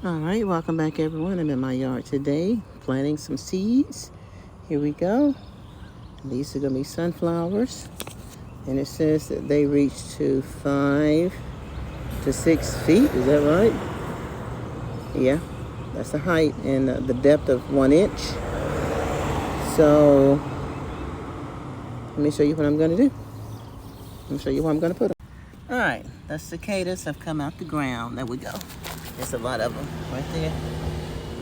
All right, welcome back everyone. I'm in my yard today planting some seeds. Here we go. These are gonna be sunflowers. And it says that they reach to 5 to 6 feet. Is that right? Yeah, that's the height and the depth of 1 inch. So let me show you what I'm gonna do. Let me show you what I'm gonna put them. All right, the cicadas have come out the ground. There we go. There's a lot of them right there.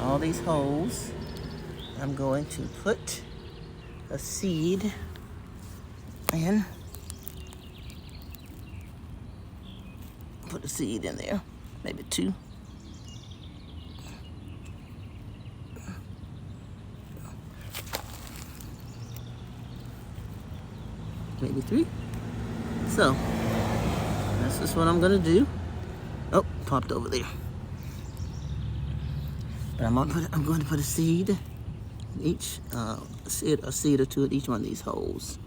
All these holes. I'm going to put a seed in. Put a seed in there, maybe 2. Maybe 3. So this is what I'm gonna do. Oh, popped over there. But I'm going to put a seed in each a seed or 2 in each one of these holes.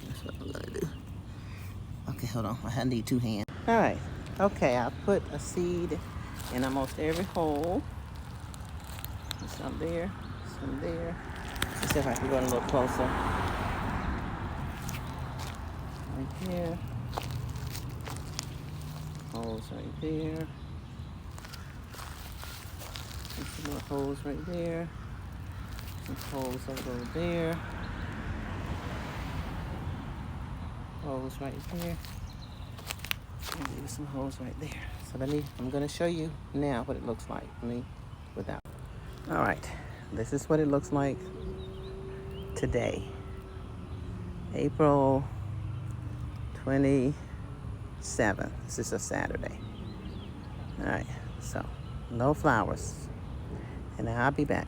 That's what I'm gonna do. Okay, hold on. I need 2 hands. All right. Okay, I put a seed in almost every hole. Some there, some there. Let's see if I can go in a little closer. Right here. Holes right there. And some more holes right there. Some holes over there. Holes right there. And maybe some holes right there. So I'm gonna show you now what it looks like. Without. All right, this is what it looks like today. April 27th. This is a Saturday. All right, so no flowers. And I'll be back.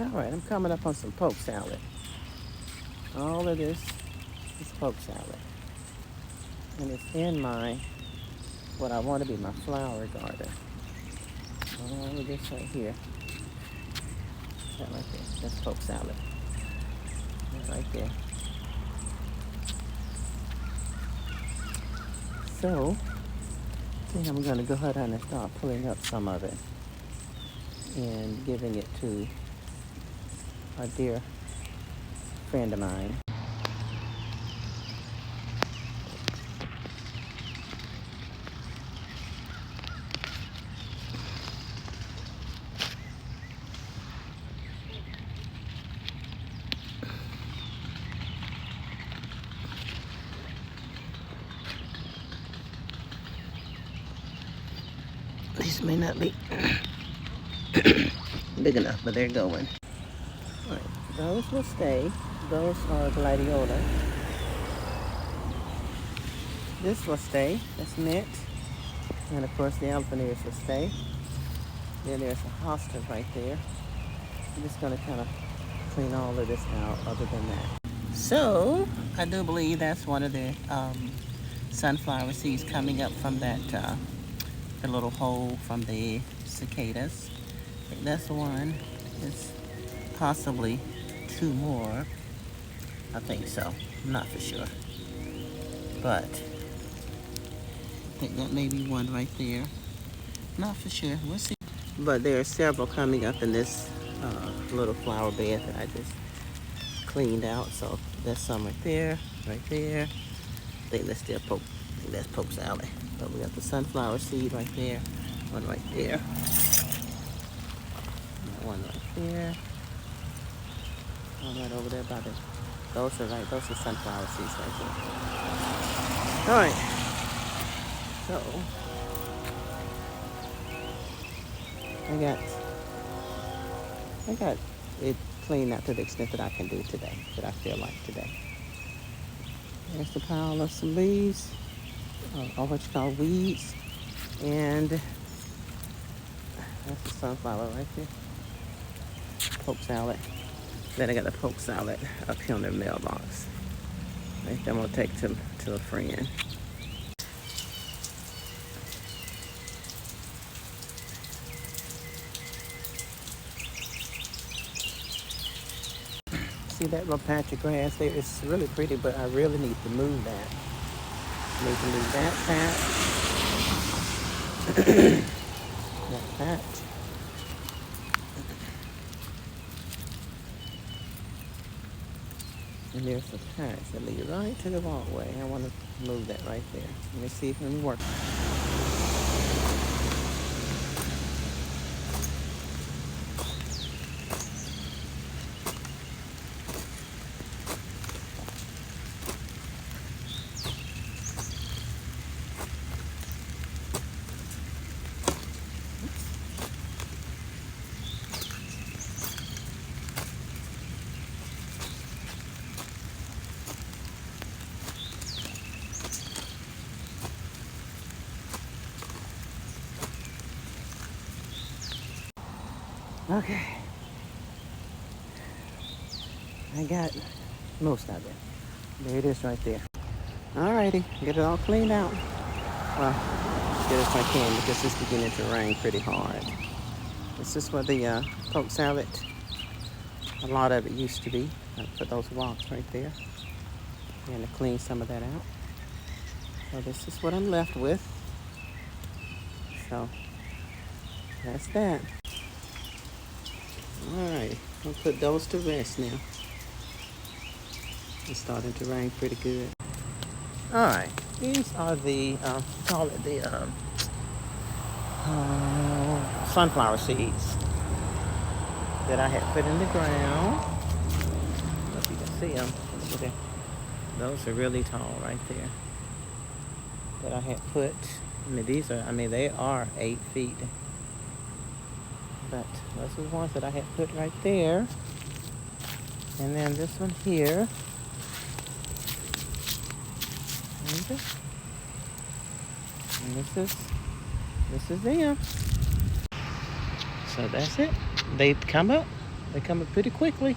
All right, I'm coming up on some poke salad. All of this is poke salad. And it's in what I want to be my flower garden. All of this right here. That right there, that's poke salad. That right there. So, I think I'm gonna go ahead and start pulling up some of it and giving it to a dear friend of mine. These may not be big enough, but they're going. All right, those will stay. Those are gladiola. This will stay. That's mint. And of course the alphaners will stay. Then there's a hosta right there. I'm just gonna kind of clean all of this out other than that. So I do believe that's one of the sunflower seeds coming up from that the little hole from the cicadas. I think that's one. It's possibly 2 more. I think so. I'm not for sure. But I think that may be one right there. Not for sure. We'll see. But there are several coming up in this little flower bed that I just cleaned out. So there's some right there, right there. I think that's still poke. I think that's poke salad. But we got the sunflower seed right there, one right there. there. All right over there by the, those are sunflower seeds right there. All right, so I got it cleaned out to the extent that I can do today, that I feel like today. There's the pile of some leaves, or what you call weeds, and that's the sunflower right there. Poke salad. Then I got the poke salad up here on the mailbox. I think I'm gonna take to a friend. See that little patch of grass there? It's really pretty, but I really need to move that. I need to move that patch. That patch. And there's a patch that leads right to the walkway. I want to move that right there. Let me see if it can work. Okay. I got most of it. There it is right there. Alrighty, get it all cleaned out. Well, as good as I can because it's beginning to rain pretty hard. This is where the poke salad, a lot of it used to be. I put those rocks right there. And to clean some of that out. So this is what I'm left with. So that's that. Alright, I'll put those to rest now. It's starting to rain pretty good. Alright, these are the, call it the sunflower seeds that I had put in the ground. I don't know if you can see them. Look at that. Those are really tall right there. That I had put, they are 8 feet. But those are the ones that I had put right there. And then this one here. And this is them. So that's it. They come up pretty quickly.